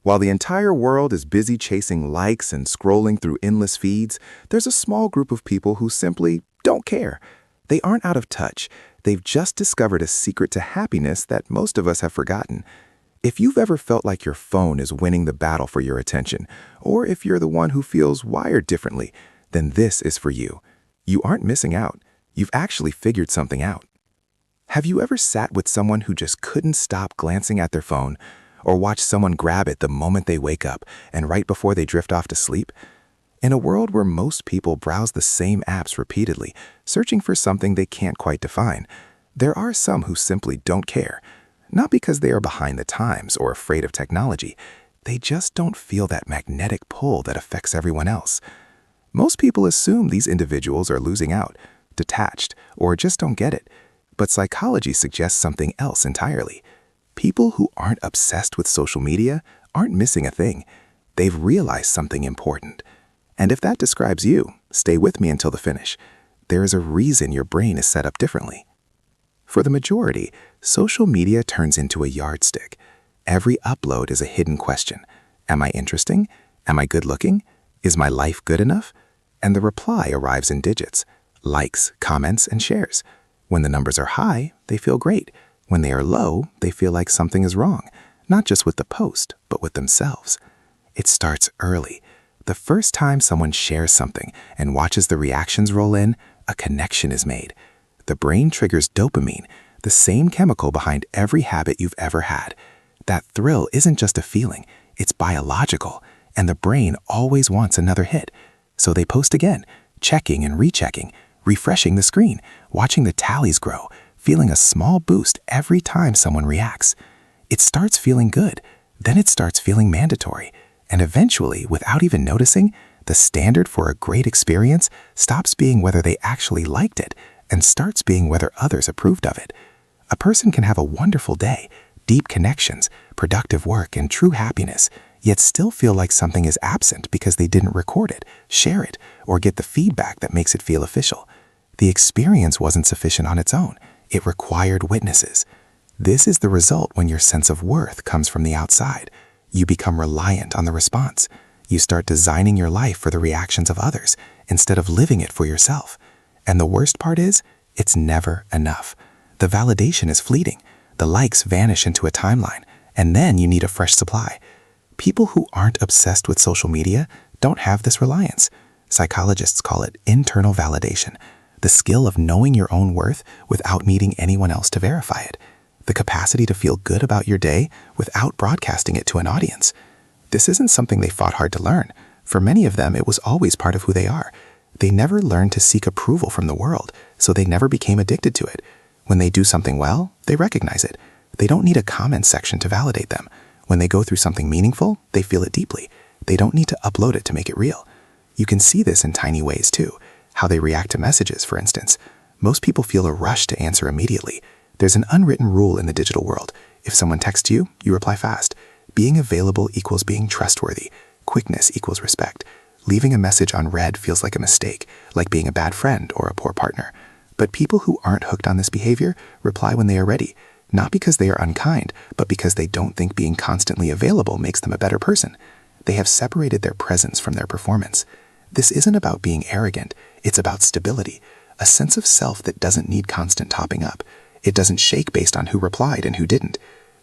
While the entire world is busy chasing likes and scrolling through endless feeds, there's a small group of people who simply don't care. They aren't out of touch. They've just discovered a secret to happiness that most of us have forgotten. If you've ever felt like your phone is winning the battle for your attention, or if you're the one who feels wired differently, then this is for you. You aren't missing out. You've actually figured something out. Have you ever sat with someone who just couldn't stop glancing at their phone, or watched someone grab it the moment they wake up and right before they drift off to sleep? In a world where most people browse the same apps repeatedly, searching for something they can't quite define, there are some who simply don't care. Not because they are behind the times or afraid of technology. They just don't feel that magnetic pull that affects everyone else. Most people assume these individuals are losing out, detached, or just don't get it. But psychology suggests something else entirely. People who aren't obsessed with social media aren't missing a thing. They've realized something important. And if that describes you, stay with me until the finish. There is a reason your brain is set up differently. For the majority, social media turns into a yardstick. Every upload is a hidden question. Am I interesting? Am I good looking? Is my life good enough? And the reply arrives in digits: likes, comments, and shares. When the numbers are high, they feel great. When they are low, they feel like something is wrong, not just with the post, but with themselves. It starts early. The first time someone shares something and watches the reactions roll in, a connection is made. The brain triggers dopamine, the same chemical behind every habit you've ever had. That thrill isn't just a feeling, it's biological, and the brain always wants another hit. So they post again, checking and rechecking, refreshing the screen, watching the tallies grow, feeling a small boost every time someone reacts. It starts feeling good, then it starts feeling mandatory, and eventually, without even noticing, the standard for a great experience stops being whether they actually liked it and starts being whether others approved of it. A person can have a wonderful day, deep connections, productive work, and true happiness, yet still feel like something is absent because they didn't record it, share it, or get the feedback that makes it feel official. The experience wasn't sufficient on its own. It required witnesses. This is the result when your sense of worth comes from the outside. You become reliant on the response. You start designing your life for the reactions of others instead of living it for yourself. And the worst part is, it's never enough. The validation is fleeting. The likes vanish into a timeline, and then you need a fresh supply. People who aren't obsessed with social media don't have this reliance. Psychologists call it internal validation, the skill of knowing your own worth without needing anyone else to verify it. The capacity to feel good about your day without broadcasting it to an audience. This isn't something they fought hard to learn. For many of them, it was always part of who they are. They never learned to seek approval from the world, so they never became addicted to it. When they do something well, they recognize it. They don't need a comment section to validate them. When they go through something meaningful, they feel it deeply. They don't need to upload it to make it real. You can see this in tiny ways too. How they react to messages, for instance. Most people feel a rush to answer immediately. There's an unwritten rule in the digital world. If someone texts you, you reply fast. Being available equals being trustworthy. Quickness equals respect. Leaving a message unread feels like a mistake, like being a bad friend or a poor partner. But people who aren't hooked on this behavior reply when they are ready, not because they are unkind, but because they don't think being constantly available makes them a better person. They have separated their presence from their performance. This isn't about being arrogant, it's about stability, a sense of self that doesn't need constant topping up. It doesn't shake based on who replied and who didn't.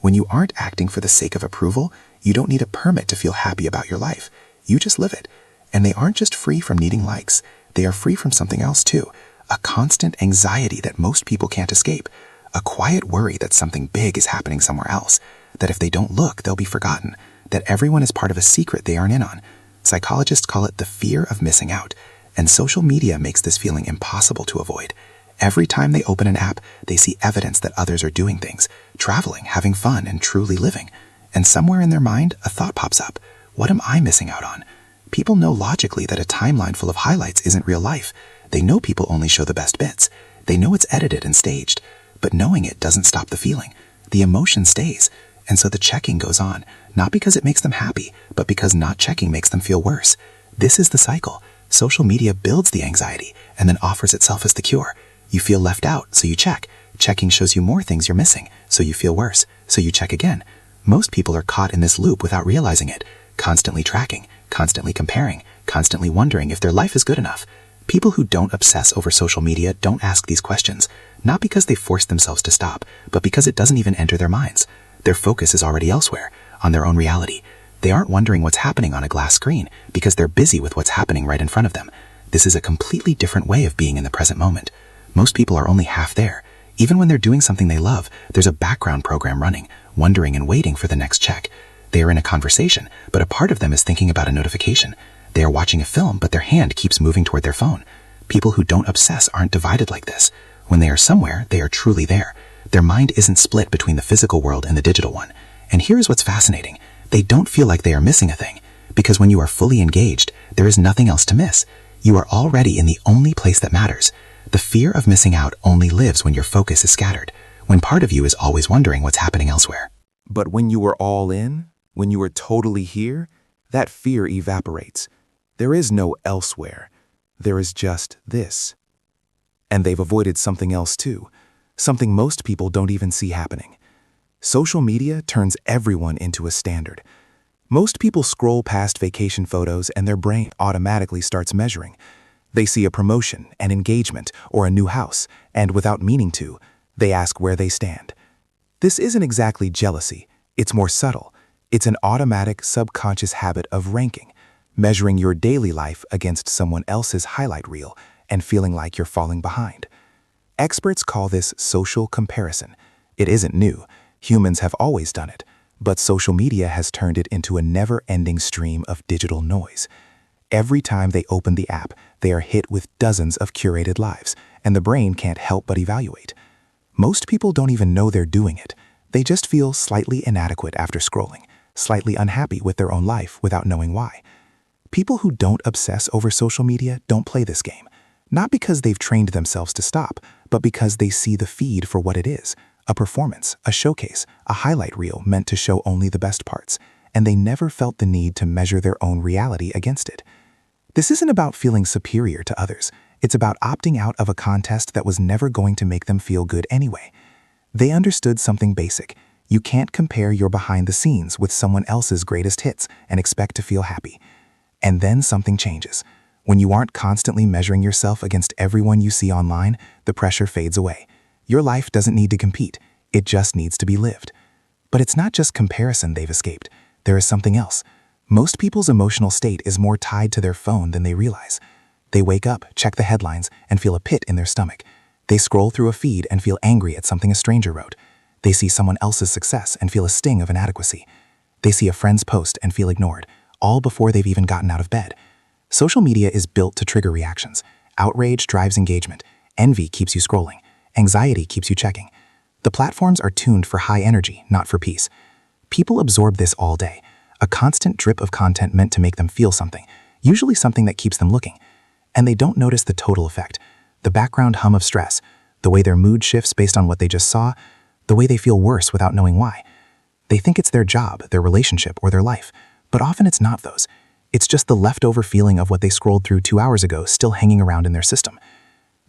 When you aren't acting for the sake of approval, you don't need a permit to feel happy about your life. You just live it. And they aren't just free from needing likes. They are free from something else too. A constant anxiety that most people can't escape. A quiet worry that something big is happening somewhere else. That if they don't look, they'll be forgotten. That everyone is part of a secret they aren't in on. Psychologists call it the fear of missing out. And social media makes this feeling impossible to avoid. Every time they open an app, they see evidence that others are doing things, traveling, having fun, and truly living. And somewhere in their mind, a thought pops up. What am I missing out on? People know logically that a timeline full of highlights isn't real life. They know people only show the best bits. They know it's edited and staged. But knowing it doesn't stop the feeling. The emotion stays. And so the checking goes on, not because it makes them happy, but because not checking makes them feel worse. This is the cycle. Social media builds the anxiety and then offers itself as the cure. You feel left out, so you check. Checking shows you more things you're missing, so you feel worse, so you check again. Most people are caught in this loop without realizing it, constantly tracking, constantly comparing, constantly wondering if their life is good enough. People who don't obsess over social media don't ask these questions, not because they force themselves to stop, but because it doesn't even enter their minds. Their focus is already elsewhere, on their own reality. They aren't wondering what's happening on a glass screen because they're busy with what's happening right in front of them. This is a completely different way of being in the present moment. Most people are only half there. Even when they're doing something they love, there's a background program running, wondering and waiting for the next check. They are in a conversation, but a part of them is thinking about a notification. They are watching a film, but their hand keeps moving toward their phone. People who don't obsess aren't divided like this. When they are somewhere, they are truly there. Their mind isn't split between the physical world and the digital one. And here's what's fascinating. They don't feel like they are missing a thing, because when you are fully engaged, there is nothing else to miss. You are already in the only place that matters. The fear of missing out only lives when your focus is scattered, when part of you is always wondering what's happening elsewhere. But when you are all in, when you are totally here, that fear evaporates. There is no elsewhere. There is just this. And they've avoided something else too, something most people don't even see happening. Social media turns everyone into a standard. Most people scroll past vacation photos and their brain automatically starts measuring. They see a promotion, an engagement, or a new house, and without meaning to, they ask where they stand. This isn't exactly jealousy. It's more subtle. It's an automatic, subconscious habit of ranking, measuring your daily life against someone else's highlight reel and feeling like you're falling behind. Experts call this social comparison. It isn't new. Humans have always done it, but social media has turned it into a never-ending stream of digital noise. Every time they open the app, they are hit with dozens of curated lives, and the brain can't help but evaluate. Most people don't even know they're doing it. They just feel slightly inadequate after scrolling, slightly unhappy with their own life without knowing why. People who don't obsess over social media don't play this game, not because they've trained themselves to stop, but because they see the feed for what it is. A performance, a showcase, a highlight reel meant to show only the best parts, and they never felt the need to measure their own reality against it. This isn't about feeling superior to others. It's about opting out of a contest that was never going to make them feel good anyway. They understood something basic. You can't compare your behind the scenes with someone else's greatest hits and expect to feel happy. And then something changes. When you aren't constantly measuring yourself against everyone you see online, the pressure fades away. Your life doesn't need to compete. It just needs to be lived. But it's not just comparison they've escaped. There is something else. Most people's emotional state is more tied to their phone than they realize. They wake up, check the headlines, and feel a pit in their stomach. They scroll through a feed and feel angry at something a stranger wrote. They see someone else's success and feel a sting of inadequacy. They see a friend's post and feel ignored, all before they've even gotten out of bed. Social media is built to trigger reactions. Outrage drives engagement. Envy keeps you scrolling. Anxiety keeps you checking. The platforms are tuned for high energy, not for peace. People absorb this all day, a constant drip of content meant to make them feel something, usually something that keeps them looking. And they don't notice the total effect, the background hum of stress, the way their mood shifts based on what they just saw, the way they feel worse without knowing why. They think it's their job, their relationship, or their life, but often it's not those. It's just the leftover feeling of what they scrolled through 2 hours ago still hanging around in their system.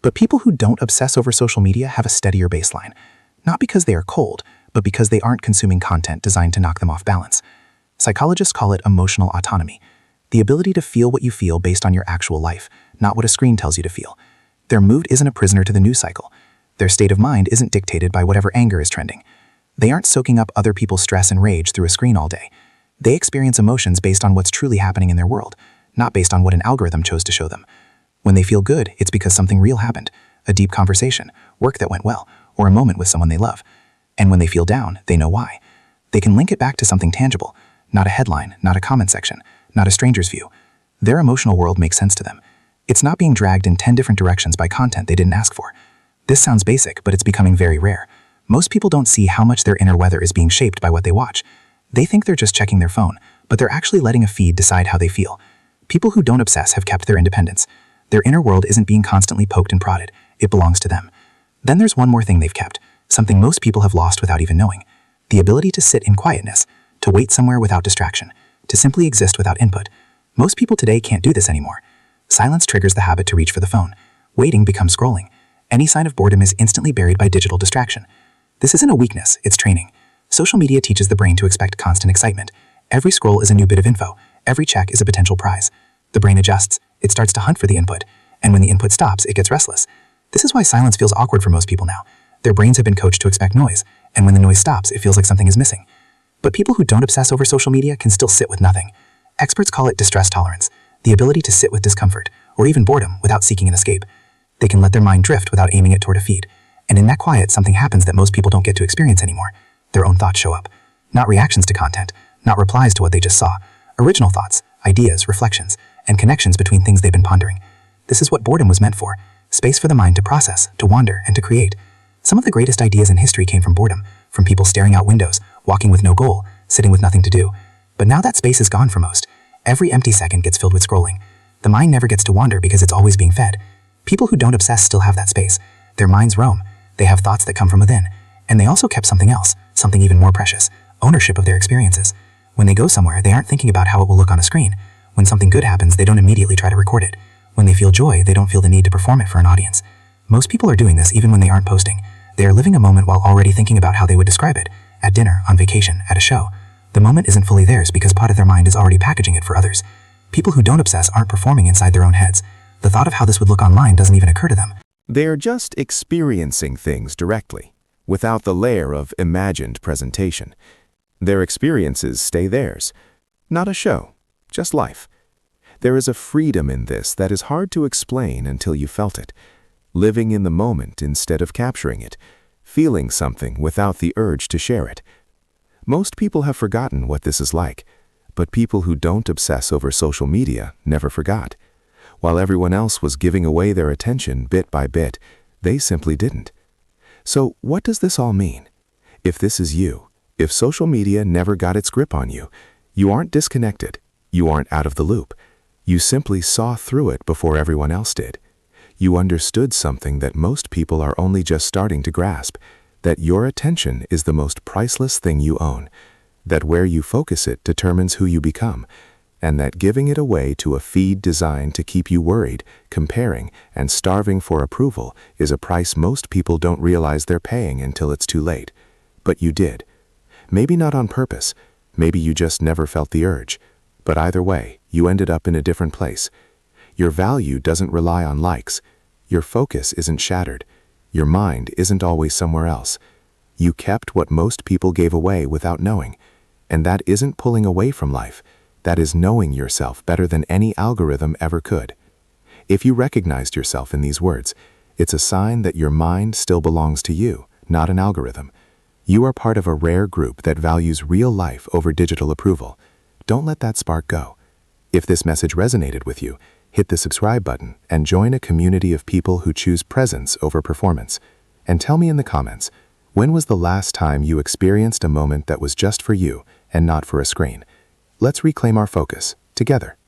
But people who don't obsess over social media have a steadier baseline, not because they are cold, but because they aren't consuming content designed to knock them off balance. Psychologists call it emotional autonomy, the ability to feel what you feel based on your actual life, not what a screen tells you to feel. Their mood isn't a prisoner to the news cycle. Their state of mind isn't dictated by whatever anger is trending. They aren't soaking up other people's stress and rage through a screen all day. They experience emotions based on what's truly happening in their world, not based on what an algorithm chose to show them. When they feel good, it's because something real happened, a deep conversation, work that went well, or a moment with someone they love. And when they feel down, they know why. They can link it back to something tangible, not a headline, not a comment section, not a stranger's view. Their emotional world makes sense to them. It's not being dragged in 10 different directions by content they didn't ask for. This sounds basic, but it's becoming very rare. Most people don't see how much their inner weather is being shaped by what they watch. They think they're just checking their phone, but they're actually letting a feed decide how they feel. People who don't obsess have kept their independence. Their inner world isn't being constantly poked and prodded. It belongs to them. Then there's one more thing they've kept, something most people have lost without even knowing. The ability to sit in quietness, to wait somewhere without distraction, to simply exist without input. Most people today can't do this anymore. Silence triggers the habit to reach for the phone. Waiting becomes scrolling. Any sign of boredom is instantly buried by digital distraction. This isn't a weakness, it's training. Social media teaches the brain to expect constant excitement. Every scroll is a new bit of info. Every check is a potential prize. The brain adjusts. It starts to hunt for the input. And when the input stops, it gets restless. This is why silence feels awkward for most people now. Their brains have been coached to expect noise. And when the noise stops, it feels like something is missing. But people who don't obsess over social media can still sit with nothing. Experts call it distress tolerance, the ability to sit with discomfort, or even boredom without seeking an escape. They can let their mind drift without aiming it toward a feed. And in that quiet, something happens that most people don't get to experience anymore. Their own thoughts show up. Not reactions to content, not replies to what they just saw. Original thoughts, ideas, reflections, and connections between things they've been pondering. This is what boredom was meant for. Space for the mind to process, to wander, and to create. Some of the greatest ideas in history came from boredom, from people staring out windows, walking with no goal, sitting with nothing to do. But now that space is gone for most. Every empty second gets filled with scrolling. The mind never gets to wander because it's always being fed. People who don't obsess still have that space. Their minds roam. They have thoughts that come from within. And they also kept something else, something even more precious, ownership of their experiences. When they go somewhere, they aren't thinking about how it will look on a screen. When something good happens, they don't immediately try to record it. When they feel joy, they don't feel the need to perform it for an audience. Most people are doing this even when they aren't posting. They are living a moment while already thinking about how they would describe it. At dinner, on vacation, at a show. The moment isn't fully theirs because part of their mind is already packaging it for others. People who don't obsess aren't performing inside their own heads. The thought of how this would look online doesn't even occur to them. They are just experiencing things directly, without the layer of imagined presentation. Their experiences stay theirs. Not a show, just life. There is a freedom in this that is hard to explain until you felt it. Living in the moment instead of capturing it. Feeling something without the urge to share it. Most people have forgotten what this is like, but people who don't obsess over social media never forgot. While everyone else was giving away their attention bit by bit, they simply didn't. So what does this all mean? If this is you, if social media never got its grip on you, you aren't disconnected, you aren't out of the loop. You simply saw through it before everyone else did. You understood something that most people are only just starting to grasp, that your attention is the most priceless thing you own, that where you focus it determines who you become, and that giving it away to a feed designed to keep you worried, comparing, and starving for approval is a price most people don't realize they're paying until it's too late. But you did. Maybe not on purpose, maybe you just never felt the urge, but either way, you ended up in a different place. Your value doesn't rely on likes. Your focus isn't shattered. Your mind isn't always somewhere else. You kept what most people gave away without knowing. And that isn't pulling away from life. That is knowing yourself better than any algorithm ever could. If you recognized yourself in these words, it's a sign that your mind still belongs to you, not an algorithm. You are part of a rare group that values real life over digital approval. Don't let that spark go. If this message resonated with you, hit the subscribe button and join a community of people who choose presence over performance. And tell me in the comments, when was the last time you experienced a moment that was just for you and not for a screen? Let's reclaim our focus, together.